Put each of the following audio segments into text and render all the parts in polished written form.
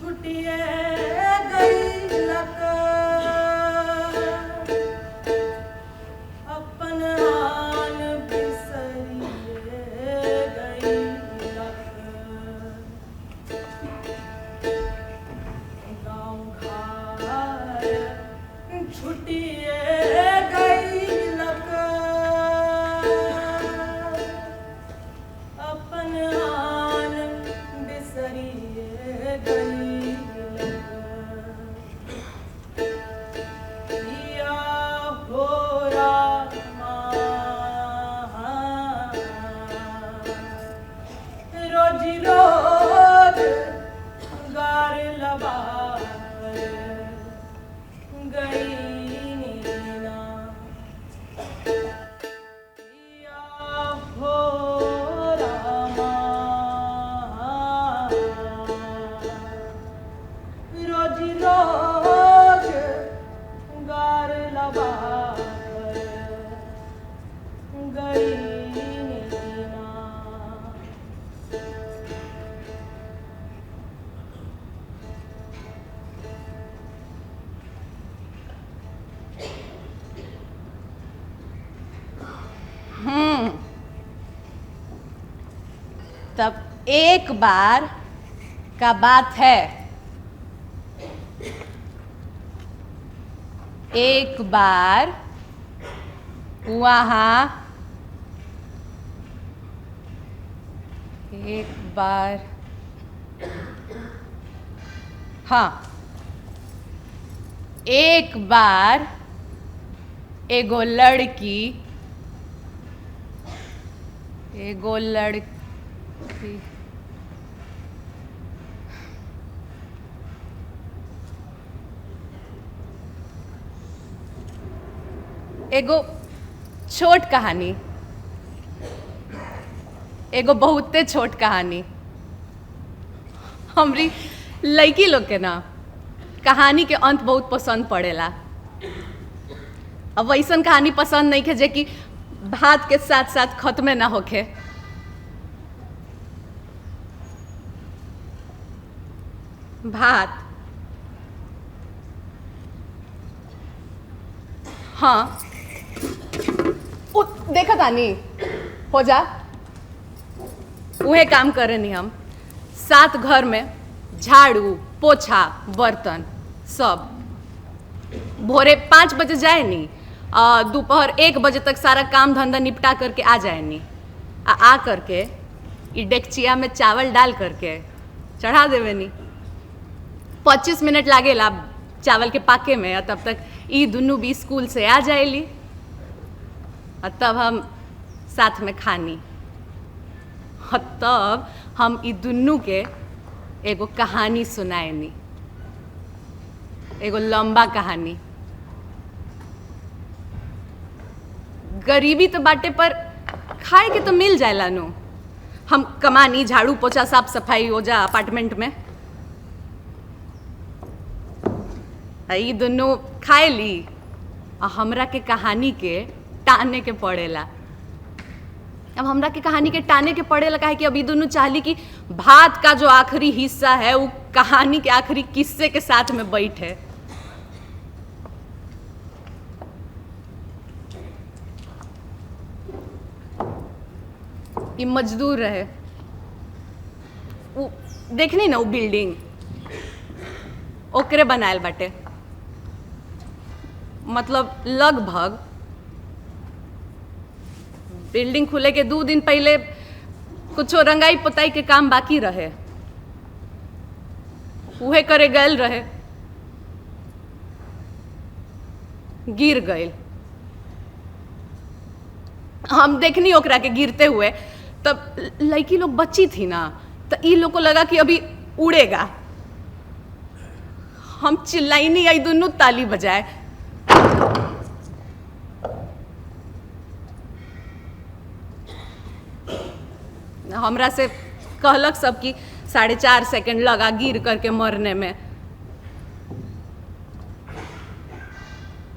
छुटिए गइलक अपन हाल बिसरिए गइलक गाँव घर छुटिए गइलक अपन हाल बिसरिए गइलक पिया हो रामा रोज रोज गार लबार गई नीना पिया हो रामा रोज रोज गार लबार गई नीना तब एक बार का बात है, एक बार वहाँ एक बार हाँ एक बार एगो लड़की एगो छोट कहानी, एगो बहुते छोट कहानी। हमरी लड़की लोग के ना कहानी के अंत बहुत पसंद पड़ेला। अब वैसन कहानी पसंद नहीं है जे कि भात के साथ साथ खत्मे ना होखे। भात हाँ देखा तानी हो जा उहे काम करे नहीं हम। सात घर में झाड़ू पोछा बर्तन सब भोरे 5 बजे जाए नी, दोपहर 1 बजे तक सारा काम धंधा निपटा करके आ जाए नी। आ करके ई डेकचिया में चावल डाल करके चढ़ा देवे नी। 25 मिनट लागेला चावल के पाके में, और तब तक ई दुनू भी स्कूल से आ जाएली और तब हम साथ में खानी। और तब हम ई दुनू के एगो कहानी सुनाएनी, एगो लंबा कहानी। गरीबी तो बाटे पर खाए के तो मिल जाएला नु। हम कमानी झाड़ू पोछा साफ सफाई हो जा अपार्टमेंट में, ई दुनू खाए ली और हमरा के कहानी के टाने के पड़ेला। अब हमरा के कहानी के टाने के पड़ेला काहे कि अब ई दोनों चाहली कि भात का जो आखिरी हिस्सा है वो कहानी के आखिरी किस्से के साथ में बैठे। ई मजदूर रहे, वो देखनी ना वो बिल्डिंग ओकरे बनायल बाटे। मतलब लगभग बिल्डिंग खुले के 2 दिन पहले कुछो रंगाई पोताई के काम बाकी रहे, उहे करे गए रहे, गिर गए। हम देखनी ओकरा के गिरते हुए, तब लड़की लोग बच्ची थी ना, तो ई लोग को लगा कि अभी उड़ेगा। हम चिल्लाई नहीं, आई दोनों ताली बजाए। हमरा से कहलक सब कि 4.5 सेकंड लगा गिर करके मरने में।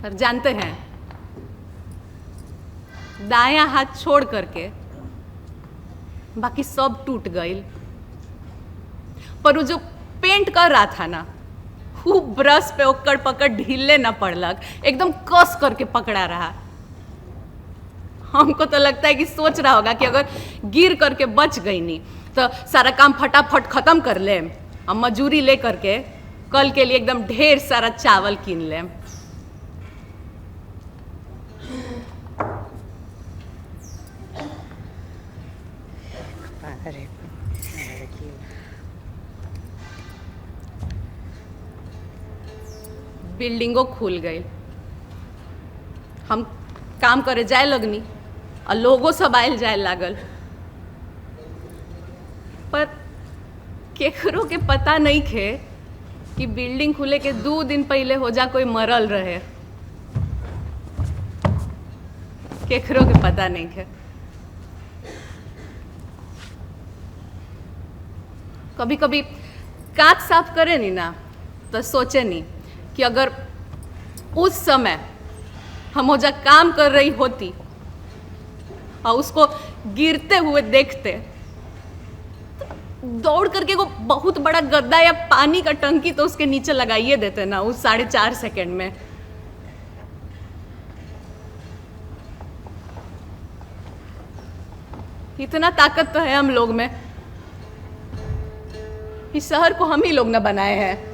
और जानते हैं, दायां हाथ छोड़ करके बाकी सब टूट गई, पर वो जो पेंट कर रहा था ना, वो ब्रश पे ओकर पकड़ ढीले ना पड़लक, एकदम कस करके पकड़ा रहा। हमको तो लगता है कि सोच रहा होगा कि अगर गिर करके बच गई नहीं तो सारा काम फटाफट खत्म कर ले और मजूरी ले करके कल के लिए एकदम ढेर सारा चावल कीन ले। बिल्डिंगो खुल गई, हम काम करे जाए लगनी और लोगों सब आयल जाए लागल, पर केकरो के पता नहीं खे कि बिल्डिंग खुले के 2 दिन पहले हो जा कोई मरल रहे। केकरो के पता नहीं खे। कभी कभी कांच साफ करे नहीं ना तो सोचे नहीं कि अगर उस समय हम ओजा काम कर रही होती और उसको गिरते हुए देखते तो दौड़ करके वो बहुत बड़ा गद्दा या पानी का टंकी तो उसके नीचे लगाइए देते ना उस 4.5 सेकंड में। इतना ताकत तो है हम लोग में। इस शहर को हम ही लोग ना बनाए हैं।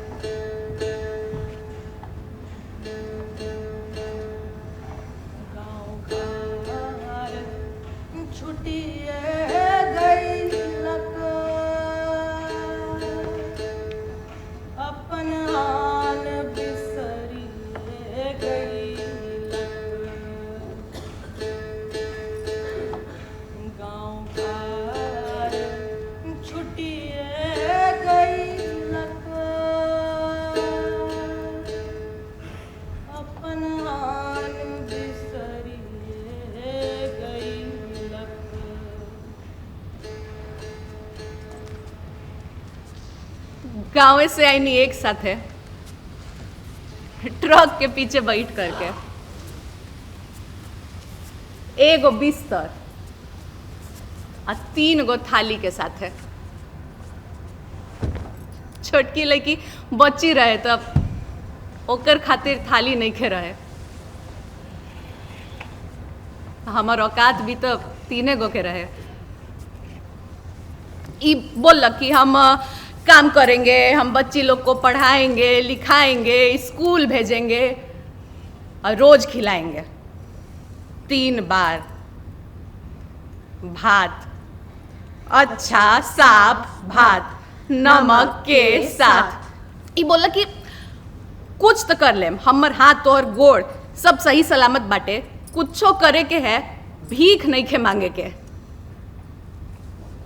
गाँव से आई नहीं एक साथ है, ट्रक के पीछे बैठ करके एगो बिस्तर और 3 गो थाली के साथ है। छोटकी लड़की बच्ची रहे तब ओकर खातिर थाली नहीं खे रहे। हमार औकात भी तो 3 गो के रहे। ई बोल कि हम काम करेंगे, हम बच्ची लोग को पढ़ाएंगे लिखाएंगे, स्कूल भेजेंगे और रोज खिलाएंगे 3 बार भात, अच्छा साफ भात नमक के साथ। ई बोला कि कुछ तो कर लेम, हमर हाथ और गोड़ सब सही सलामत बाटे, कुछो करे के है, भीख नहीं खे मांगे के।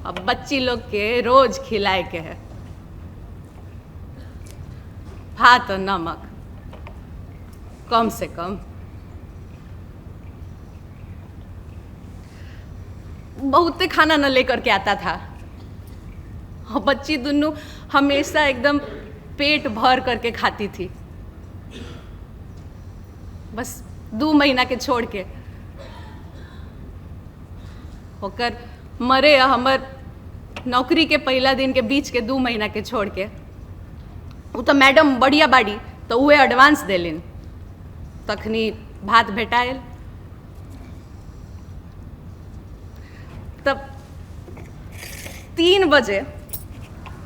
अब बच्ची लोग के रोज खिलाए के है भात और नमक कम से कम। बहुते खाना न लेकर के आता था और बच्ची दोनों हमेशा एकदम पेट भर करके खाती थी, बस 2 महीना के छोड़ के। होकर मरे हमर नौकरी के पहला दिन के बीच के 2 महीना के छोड़ के। वो तो मैडम बढ़िया बाड़ी तो उहे एडवांस देलिन, तखनी भात भेटाइल। तब 3 बजे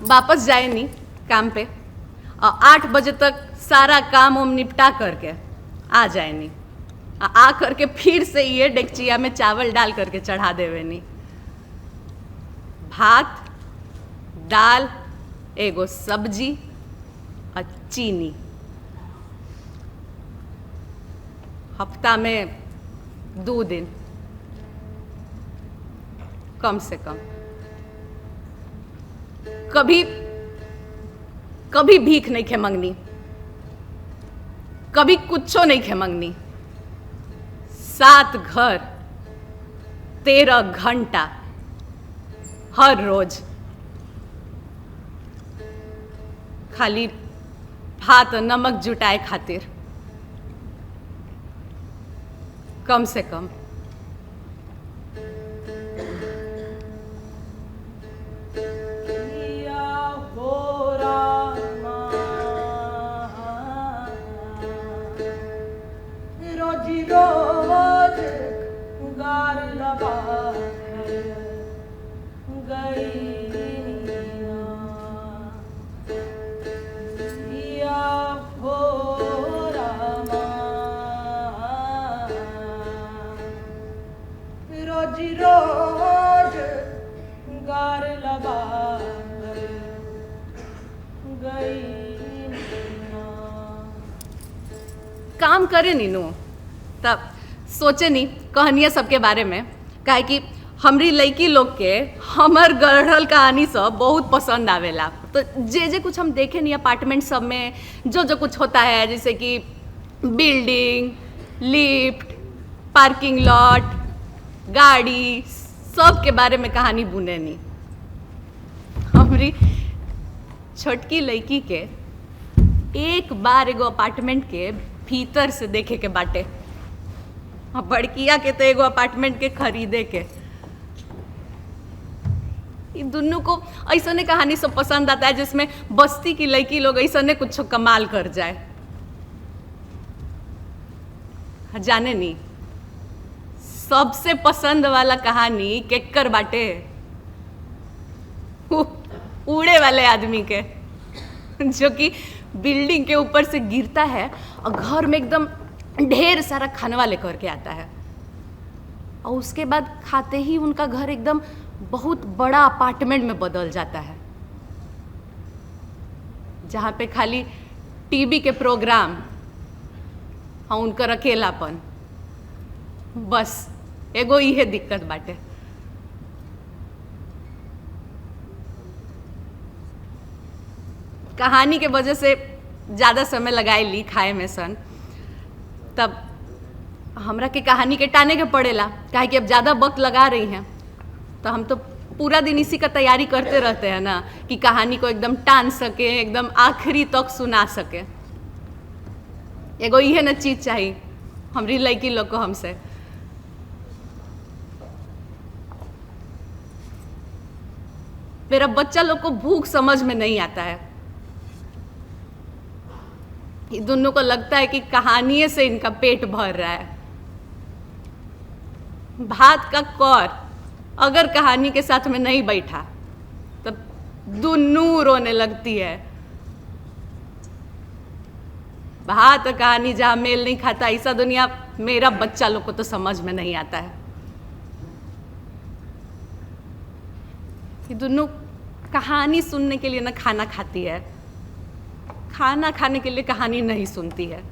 वापस जाए नी काम पे और 8 बजे तक सारा काम उम निपटा करके आ जाए नी। आ करके फिर से ये डेगचिया में चावल डाल करके चढ़ा देवे नी। भात दाल एगो सब्जी और चीनी। हफ्ता में 2 दिन कम से कम। कभी कभी भीख नहीं खे मंगनी, कभी कुछो नहीं खे मंगनी। 7 घर 13 घंटा हर रोज खाली भात और नमक जुटाए खातिर कम से कम। लिया हो रहा काम करे नी नु तब सोचे नी कहनिया सबके बारे में, काहे कि हमरी लड़की लोग के हमर गढ़ल कहानी सब बहुत पसंद आवेला। तो जे कुछ हम देखे नहीं अपार्टमेंट सब में जो कुछ होता है, जैसे कि बिल्डिंग, लिफ्ट, पार्किंग लॉट, गाड़ी, सब के बारे में कहानी बुने नी। हमरी छोटकी लड़की के एक बार एगो अपार्टमेंट के भीतर से देखे के बाटे, और बड़किया के तो एगो अपार्टमेंट के खरीदे के। दोनों को ऐसने कहानी सब पसंद आता है जिसमें बस्ती की लड़की लोग ऐसने कुछ कमाल कर जाए। जाने नी सबसे पसंद वाला कहानी केकर बाटे, उड़े वाले आदमी के, जो कि बिल्डिंग के ऊपर से गिरता है और घर में एकदम ढेर सारा खाना लेकर के आता है, और उसके बाद खाते ही उनका घर एकदम बहुत बड़ा अपार्टमेंट में बदल जाता है, जहाँ पे खाली टीवी के प्रोग्राम और उनकर अकेलापन, बस एगो इहे दिक्कत बाटे। कहानी के वजह से ज़्यादा समय लगाए ली खाए में सन, तब हमरा के कहानी के टाने के पड़ेला, काहे कि अब ज़्यादा वक्त लगा रही हैं, तो हम तो पूरा दिन इसी का तैयारी करते रहते हैं ना कि कहानी को एकदम टान सके, एकदम आखिरी तक सुना सके। एगो इहे न चीज़ चाहिए हमरी लड़की लोग को हमसे। मेरा बच्चा लोग को भूख समझ में नहीं आता है, ये दोनों को लगता है कि कहानी से इनका पेट भर रहा है। भात का कौर अगर कहानी के साथ में नहीं बैठा तब दोनों रोने लगती है। भात कहानी जहाँ मेल नहीं खाता, ऐसा दुनिया मेरा बच्चा लोग को तो समझ में नहीं आता है। ये दोनों कहानी सुनने के लिए ना खाना खाती है, खाना खाने के लिए कहानी नहीं सुनती है।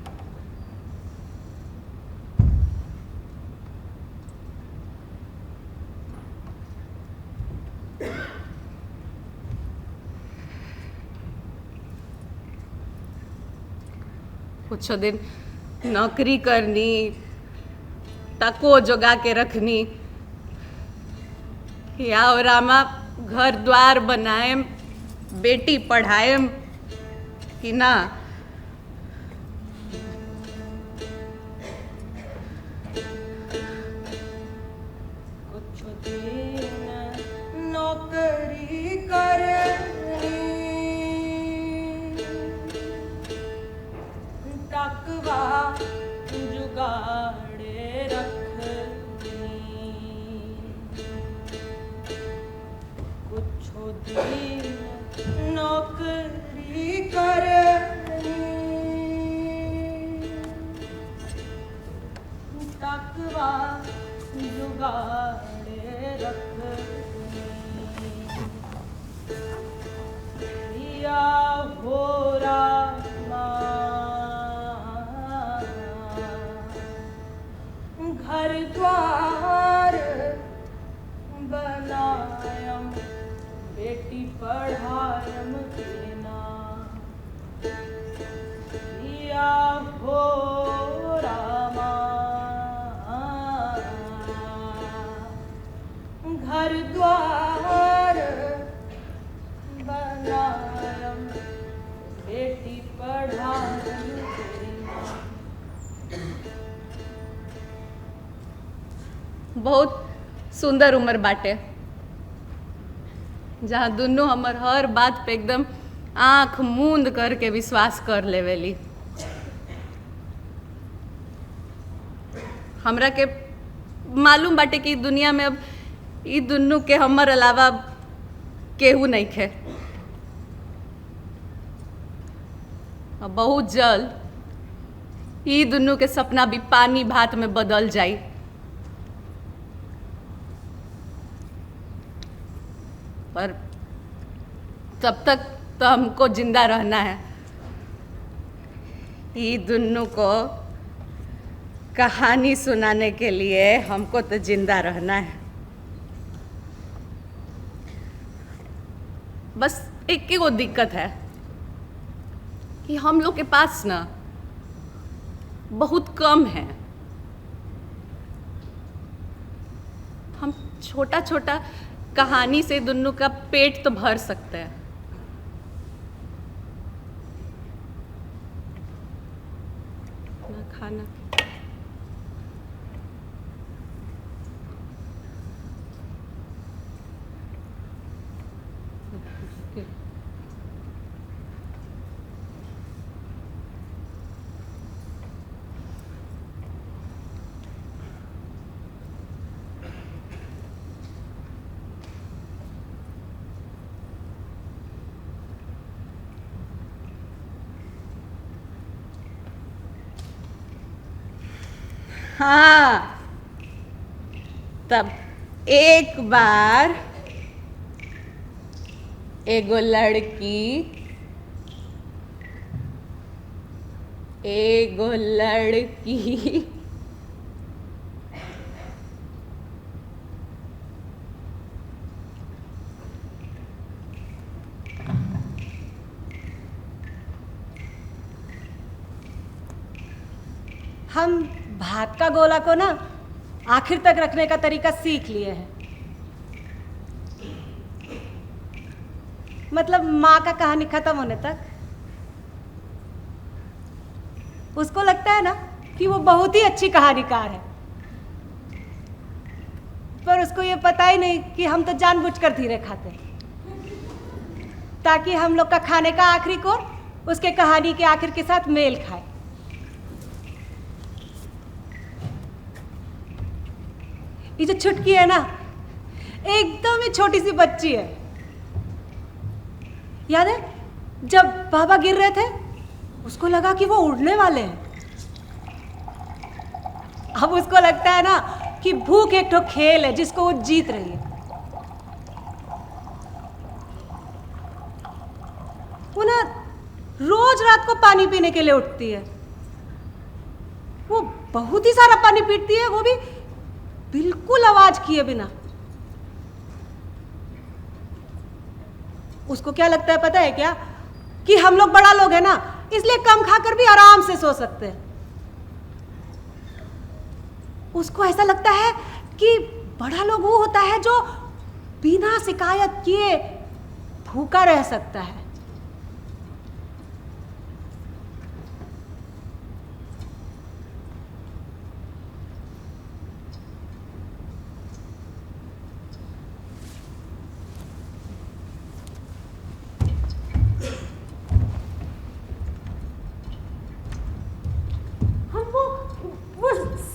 कुछ दिन नौकरी करनी, तको जोगा के रखनी, या और रामा घर द्वार बनाएम, बेटी पढ़ाएम कि ना। कुछ दिन नौकरी करनी, टकवा जुगाड़े रखनी, कुछ दिन नौकरी करनी, टकवा जुगाड़े रखनी, या हो रामा घर द्वार बनायम, बेटी पढ़ायम केना, या हो रामा घर द्वार बनायम, बेटी पढ़ायम केना। बहुत सुंदर उम्र बाटे जहाँ दोनों हमर हर बात पे एकदम आँख मूंद करके विश्वास कर लेवेली। हमरा के मालूम बाटे कि दुनिया में अब ई दुनू के हमर अलावा केहू नहीं खे। अब बहुत जल्द ई दुनू के सपना भी पानी भात में बदल जाई। पर तब तक तो हमको जिंदा रहना है। ये दोनों को कहानी सुनाने के लिए हमको तो जिंदा रहना है। बस एक ही वो दिक्कत है कि हम लोग के पास ना बहुत कम है। हम छोटा छोटा कहानी से दोनों का पेट तो भर सकते हैं। ना खाना हाँ, तब एक बार एगो लड़की हम भात का गोला को ना आखिर तक रखने का तरीका सीख लिए हैं। मतलब माँ का कहानी खत्म होने तक। उसको लगता है ना कि वो बहुत ही अच्छी कहानीकार है, पर उसको ये पता ही नहीं कि हम तो जानबूझकर धीरे खाते हैं ताकि हम लोग का खाने का आखिरी कोर उसके कहानी के आखिर के साथ मेल खाए। ये जो छुटकी है ना, एकदम ही छोटी सी बच्ची है। याद है जब बाबा गिर रहे थे, उसको लगा कि वो उड़ने वाले हैं। अब उसको लगता है ना कि भूख एक ठो खेल है जिसको वो जीत रही है। वो ना रोज रात को पानी पीने के लिए उठती है। वो बहुत ही सारा पानी पीती है, वो भी बिल्कुल आवाज किए बिना। उसको क्या लगता है पता है क्या, कि हम लोग बड़ा लोग हैं ना, इसलिए कम खाकर भी आराम से सो सकते हैं। उसको ऐसा लगता है कि बड़ा लोग वो होता है जो बिना शिकायत किए भूखा रह सकता है।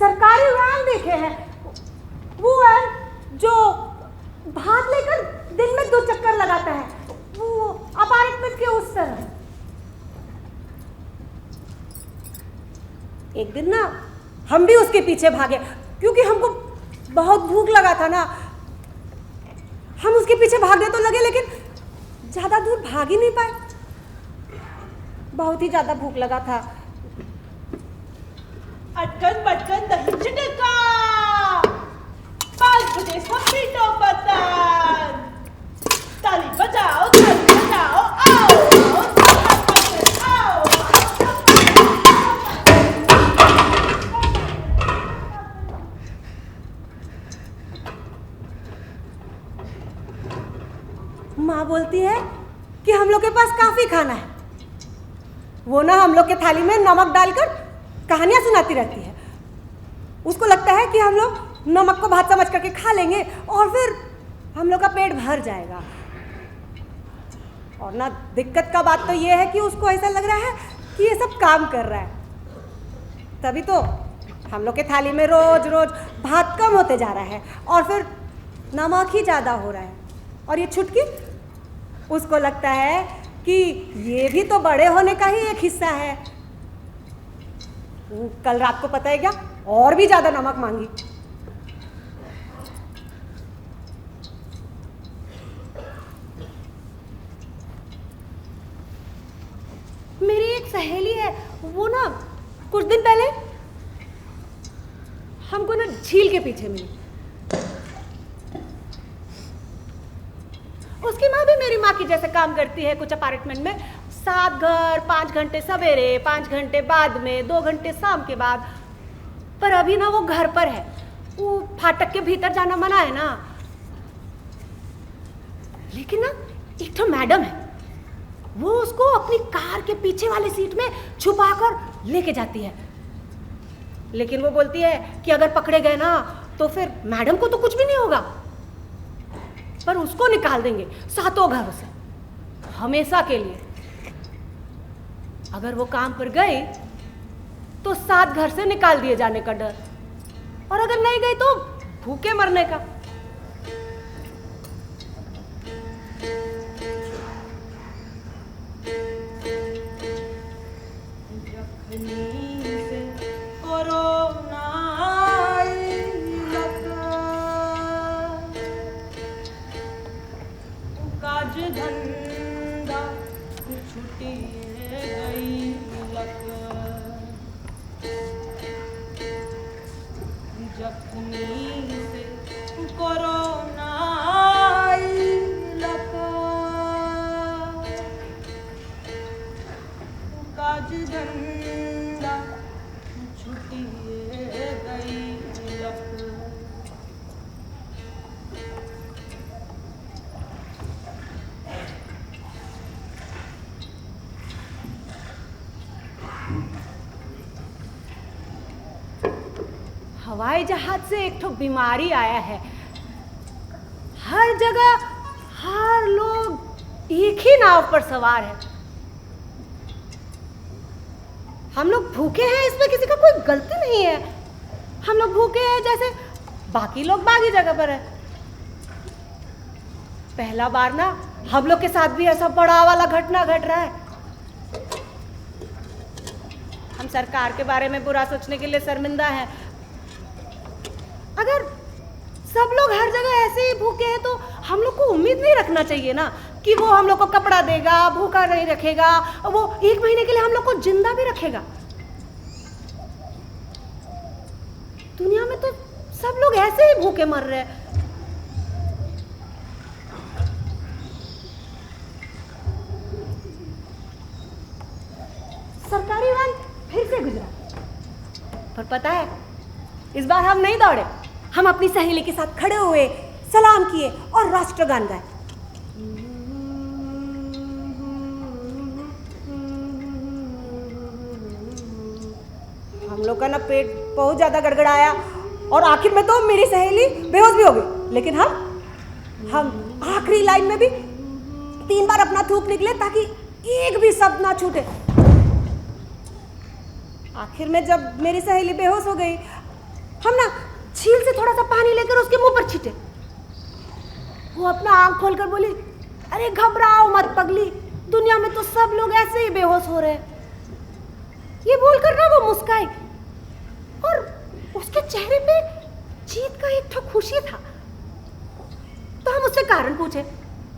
सरकारी वैन देखे हैं, वो वैन जो भात लेकर दिन में 2 चक्कर लगाता है, वो अपार्टमेंट के उस तरह। एक दिन ना हम भी उसके पीछे भागे क्योंकि हमको बहुत भूख लगा था ना। हम उसके पीछे भागने तो लगे लेकिन ज्यादा दूर भाग ही नहीं पाए, बहुत ही ज्यादा भूख लगा था। अटकन पटकन दही चिटका, 5 बजे सब्जी तो पतन, ताली बजाओ आओ आओ आओ। माँ बोलती है कि हम लोग के पास काफी खाना है। वो ना हम लोग के थाली में नमक डालकर कहानियां सुनाती रहती है। उसको लगता है कि हम लोग नमक को भात समझ करके खा लेंगे और फिर हम लोग का पेट भर जाएगा। और ना दिक्कत का बात तो ये है कि उसको ऐसा लग रहा है कि ये सब काम कर रहा है। तभी तो हम लोग के थाली में रोज रोज भात कम होते जा रहा है और फिर नमक ही ज़्यादा हो रहा है। और ये छुटकी, उसको लगता है कि ये भी तो बड़े होने का ही एक हिस्सा है। कल रात को पता है क्या, और भी ज्यादा नमक मांगी। मेरी एक सहेली है, वो ना कुछ दिन पहले हमको ना झील के पीछे मिली। उसकी माँ भी मेरी माँ की जैसे काम करती है कुछ अपार्टमेंट में, 7 घर, 5 घंटे सवेरे, 5 घंटे बाद में, 2 घंटे शाम के बाद। पर अभी ना वो घर पर है, वो फाटक के भीतर जाना मना है ना। लेकिन ना एक तो मैडम है, वो उसको अपनी कार के पीछे वाली सीट में छुपाकर लेके जाती है। लेकिन वो बोलती है कि अगर पकड़े गए ना तो फिर मैडम को तो कुछ भी नहीं होगा, पर उसको निकाल देंगे 7 घरों से हमेशा के लिए। अगर वो काम पर गई तो 7 घर से निकाल दिए जाने का डर, और अगर नहीं गई तो भूखे मरने का। धंधा छुट्टी गई लक, जख्मी से कोरोना लक, काज धंधा छुट्टी गई लक। हवाई जहाज से एक ठो बीमारी आया है। हर जगह हर लोग एक ही नाव पर सवार है। हम लोग भूखे हैं, इसमें किसी का कोई गलती नहीं है। हम लोग भूखे हैं जैसे बाकी लोग बाकी जगह पर है। पहला बार ना हम लोग के साथ भी ऐसा बड़ा वाला घटना घट रहा है। हम सरकार के बारे में बुरा सोचने के लिए शर्मिंदा हैं। अगर सब लोग हर जगह ऐसे ही भूखे हैं तो हम लोग को उम्मीद नहीं रखना चाहिए ना कि वो हम लोग को कपड़ा देगा, भूखा नहीं रखेगा, वो 1 महीने के लिए हम लोग को जिंदा भी रखेगा। दुनिया में तो सब लोग ऐसे ही भूखे मर रहे हैं। सरकारी वाहन फिर से गुजरा, पर पता है इस बार हम नहीं दौड़े। हम अपनी सहेली के साथ खड़े हुए, सलाम किए और राष्ट्रगान गाए। हम लोग का ना पेट बहुत ज्यादा गड़गड़ाया और आखिर में तो मेरी सहेली बेहोश भी हो गई। लेकिन हम आखिरी लाइन में भी 3 बार अपना थूक निकले ताकि एक भी शब्द ना छूटे। आखिर में जब मेरी सहेली बेहोश हो गई, हम ना झील से थोड़ा सा पानी लेकर उसके मुंह पर छींटे। वो अपना आंख खोलकर बोली, अरे घबराओ मत पगली, दुनिया में तो सब लोग ऐसे ही बेहोश हो रहे हैं। ये बोलकर ना वो मुस्काई और उसके चेहरे पे जीत का एक ठो खुशी था। तो हम उससे कारण पूछे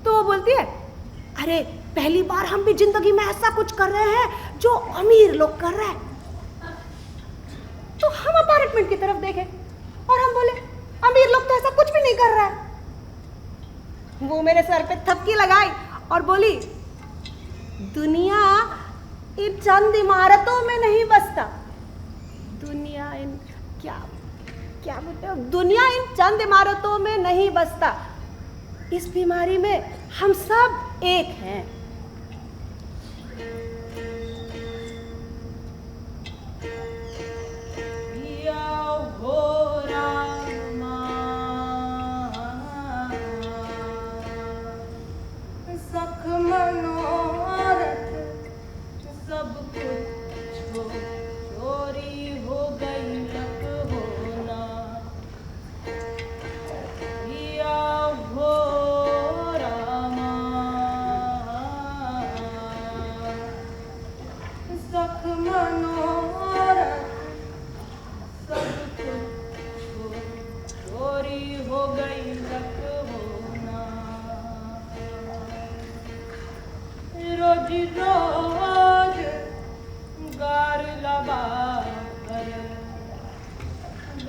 तो वो बोलती है, अरे पहली बार हम भी जिंदगी में ऐसा कुछ कर रहे हैं जो अमीर लोग कर रहे हैं। तो हम अपार्टमेंट की तरफ देखे और हम बोले, अमीर लोग तो ऐसा कुछ भी नहीं कर रहा है। वो मेरे सर पे थपकी लगाई और बोली, दुनिया इन चंद इमारतों में नहीं बसता। दुनिया इन क्या बोलते हो, दुनिया इन चंद इमारतों में नहीं बसता। इस बीमारी में हम सब एक हैं।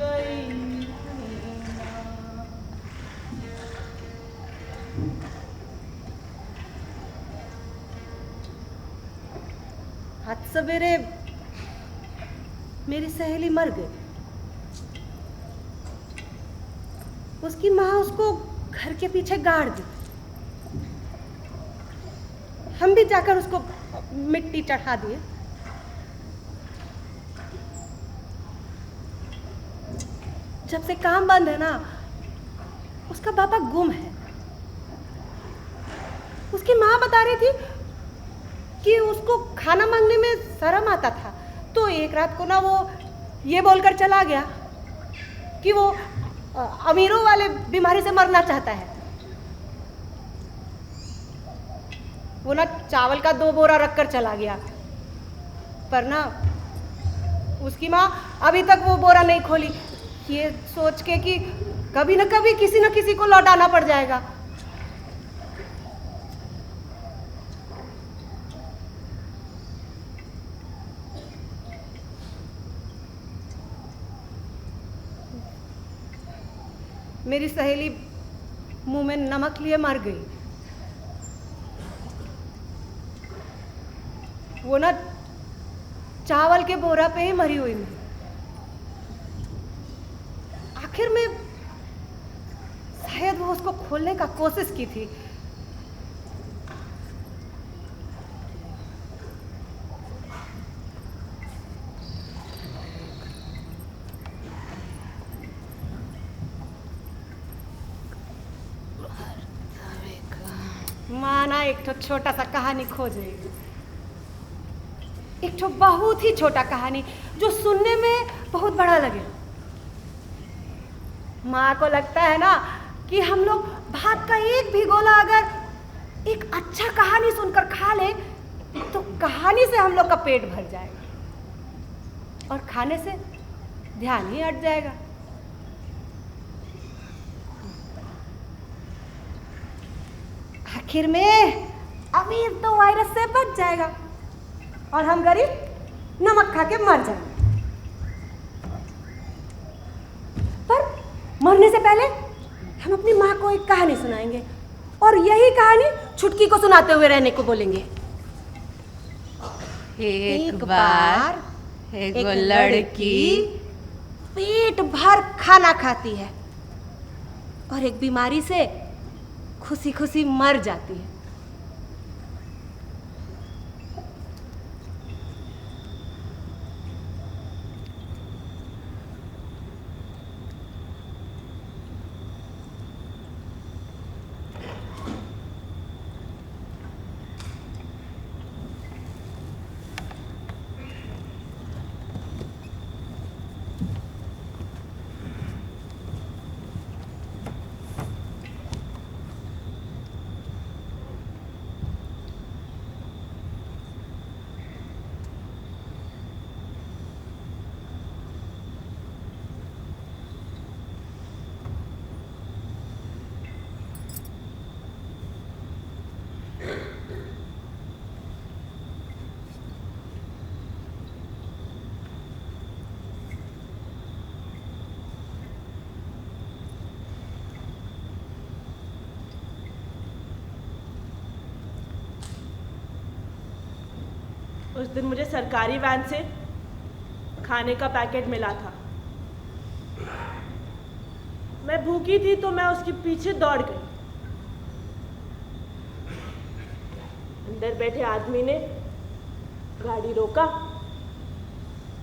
गई ना। आज सवेरे मेरी सहेली मर गई। उसकी माँ उसको घर के पीछे गाड़ दी। हम भी जाकर उसको मिट्टी चढ़ा दिए। जब से काम बंद है ना, उसका पापा गुम है। उसकी माँ बता रही थी कि उसको खाना मांगने में शर्म आता था, तो एक रात को ना वो ये बोलकर चला गया कि वो अमीरों वाले बीमारी से मरना चाहता है। वो ना चावल का 2 बोरा रखकर चला गया, पर ना उसकी माँ अभी तक वो बोरा नहीं खोली, ये सोच के कि कभी न कभी किसी न किसी को लौटाना पड़ जाएगा। मेरी सहेली मुंह में नमक लिए मर गई। वो ना चावल के बोरा पे ही मरी हुई मिली। आखिर में शायद वो उसको खोलने का कोशिश की थी। माना एक तो छोटा सा कहानी खोजेगी, एक तो बहुत ही छोटा कहानी जो सुनने में बहुत बड़ा लगे। माँ को लगता है ना कि हम लोग भात का एक भी गोला अगर एक अच्छा कहानी सुनकर खा ले तो कहानी से हम लोग का पेट भर जाएगा और खाने से ध्यान ही हट जाएगा। आखिर में अमीर तो वायरस से बच जाएगा और हम गरीब नमक खा के मर जाएंगे। पर मरने से पहले हम अपनी माँ को एक कहानी सुनाएंगे और यही कहानी छुटकी को सुनाते हुए रहने को बोलेंगे। एक बार एक लड़की पेट भर खाना खाती है और एक बीमारी से खुशी खुशी मर जाती है। उस दिन मुझे सरकारी वैन से खाने का पैकेट मिला था। मैं भूखी थी तो मैं उसके पीछे दौड़ गई। अंदर बैठे आदमी ने गाड़ी रोका,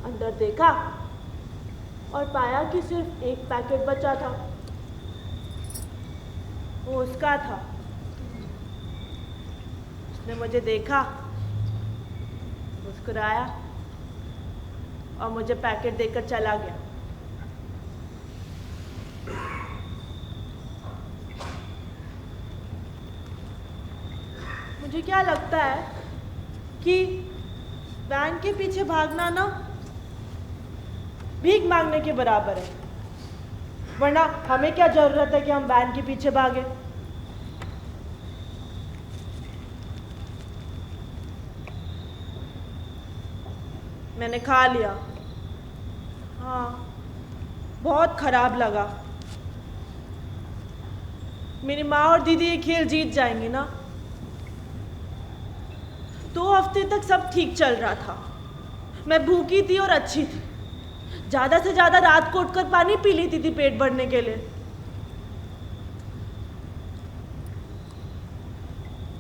अंदर देखा और पाया कि सिर्फ एक पैकेट बचा था। वो उसका था। उसने मुझे देखा, मुस्कुराया और मुझे पैकेट देकर चला गया। मुझे क्या लगता है कि वैन के पीछे भागना ना भीख मांगने के बराबर है, वरना हमें क्या जरूरत है कि हम वैन के पीछे भागे। मैंने खा लिया, हाँ, बहुत खराब लगा। मेरी माँ और दीदी ये खेल जीत जाएंगी ना। 2 हफ्ते तक सब ठीक चल रहा था। मैं भूखी थी और अच्छी थी। ज़्यादा से ज़्यादा रात को उठकर पानी पी लेती थी पेट भरने के लिए।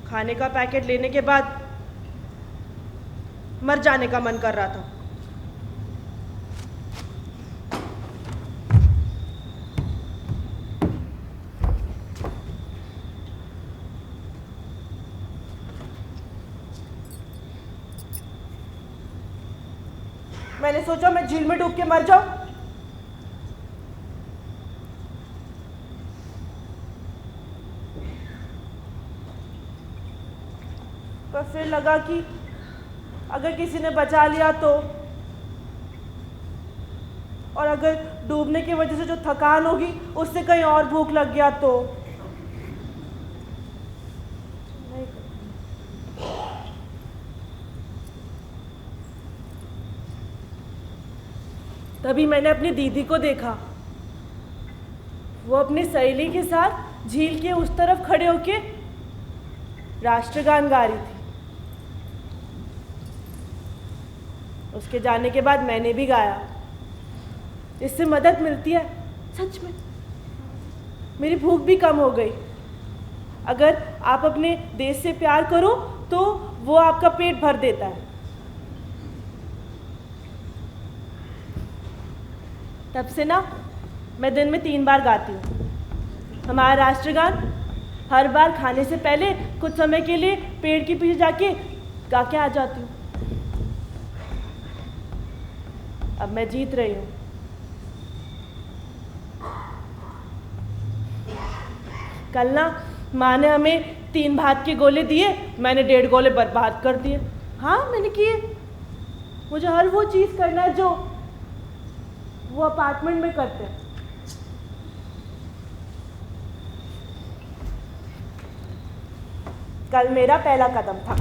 खाने का पैकेट लेने के बाद मर जाने का मन कर रहा था। मैंने सोचा मैं झील में डूब के मर जाऊं। पर फिर लगा कि अगर किसी ने बचा लिया तो, और अगर डूबने की वजह से जो थकान होगी उससे कहीं और भूख लग गया तो। तभी मैंने अपनी दीदी को देखा। वो अपनी सहेली के साथ झील के उस तरफ खड़े होके राष्ट्रगान गा रही थी। उसके जाने के बाद मैंने भी गाया। इससे मदद मिलती है, सच में। मेरी भूख भी कम हो गई। अगर आप अपने देश से प्यार करो तो वो आपका पेट भर देता है। तब से ना मैं दिन में 3 बार गाती हूँ हमारा राष्ट्रगान। हर बार खाने से पहले कुछ समय के लिए पेड़ के पीछे जाके गा के आ जाती हूँ। अब मैं जीत रही हूँ। कल ना माँ ने हमें 3 भात के गोले दिए, मैंने 1.5 गोले बर्बाद कर दिए। हाँ, मैंने किए। मुझे हर वो चीज़ करना है जो वो अपार्टमेंट में करते हैं। कल मेरा पहला कदम था।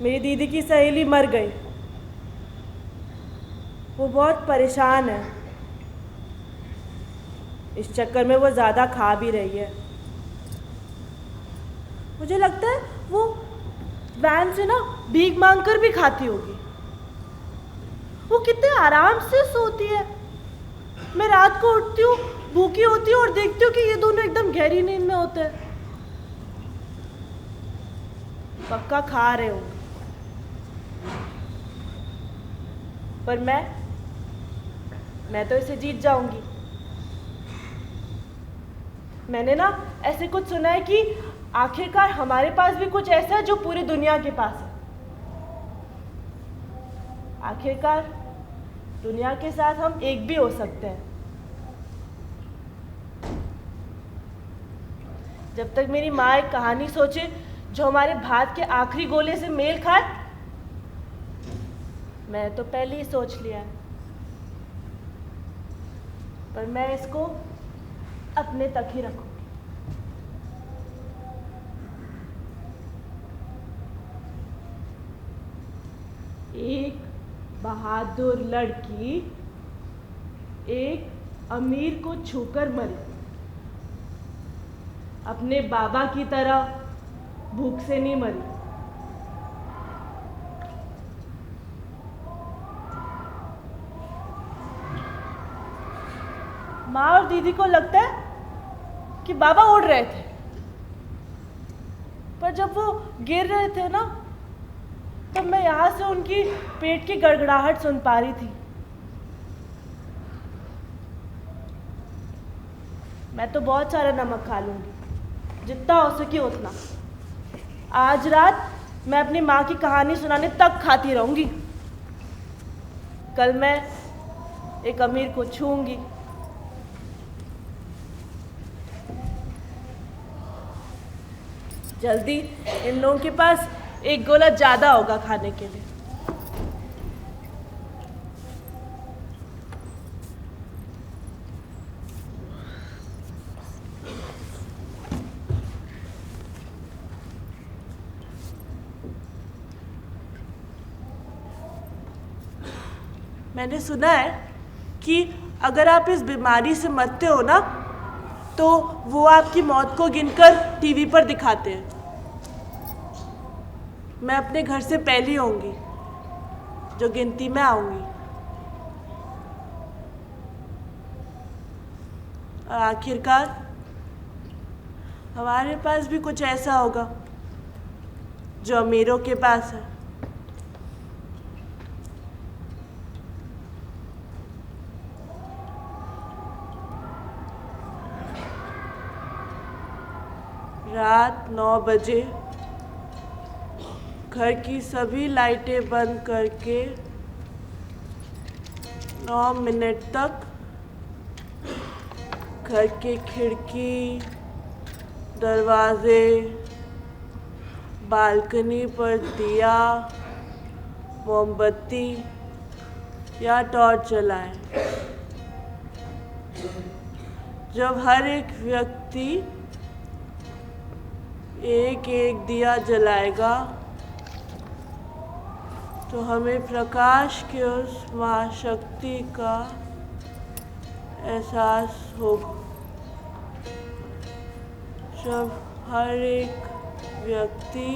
मेरी दीदी की सहेली मर गई। वो बहुत परेशान है। इस चक्कर में वो ज़्यादा खा भी रही है। मुझे लगता है वो वैन से ना भीख मांगकर भी खाती होगी। वो कितने आराम से सोती है। मैं रात को उठती हूँ, भूखी होती हूँ और देखती हूँ कि ये दोनों एकदम गहरी नींद में होते हैं। पक्का खा रहे होंगे। पर मैं तो इसे जीत जाऊंगी। मैंने ना ऐसे कुछ सुना है कि आखिरकार हमारे पास भी कुछ ऐसा है जो पूरी दुनिया के पास है। आखिरकार दुनिया के साथ हम एक भी हो सकते हैं। जब तक मेरी माँ एक कहानी सोचे जो हमारे भात के आखिरी गोले से मेल खाए, मैं तो पहले ही सोच लिया है। पर मैं इसको अपने तक ही रखूंगी। एक बहादुर लड़की एक अमीर को छूकर मरी। अपने बाबा की तरह भूख से नहीं मरी। माँ और दीदी को लगता है कि बाबा उड़ रहे थे, पर जब वो गिर रहे थे ना, तब मैं यहाँ से उनकी पेट की गड़गड़ाहट सुन पा रही थी। मैं तो बहुत सारा नमक खा लूंगी, जितना हो सके उतना। आज रात मैं अपनी माँ की कहानी सुनाने तक खाती रहूंगी। कल मैं एक अमीर को छूंगी। जल्दी इन लोगों के पास एक गोला ज़्यादा होगा खाने के लिए। मैंने सुना है कि अगर आप इस बीमारी से मरते हो ना तो वो आपकी मौत को गिनकर टीवी पर दिखाते हैं। मैं अपने घर से पहली होंगी जो गिनती में आऊंगी। और आखिरकार हमारे पास भी कुछ ऐसा होगा जो अमीरों के पास है। रात 9 बजे घर की सभी लाइटें बंद करके 9 मिनट तक घर के खिड़की, दरवाजे, बालकनी पर दिया, मोमबत्ती या टॉर्च जलाएं। जब हर एक व्यक्ति एक एक दिया जलाएगा तो हमें प्रकाश की उस महाशक्ति का एहसास होगा। जब हर एक व्यक्ति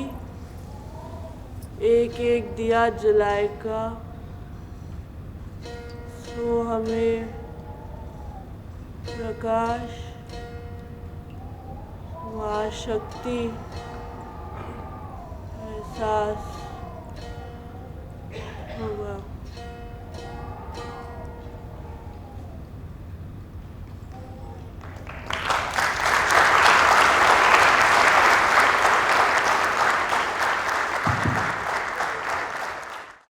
एक एक दिया जलाएगा तो हमें प्रकाश महाशक्ति एहसास होगा।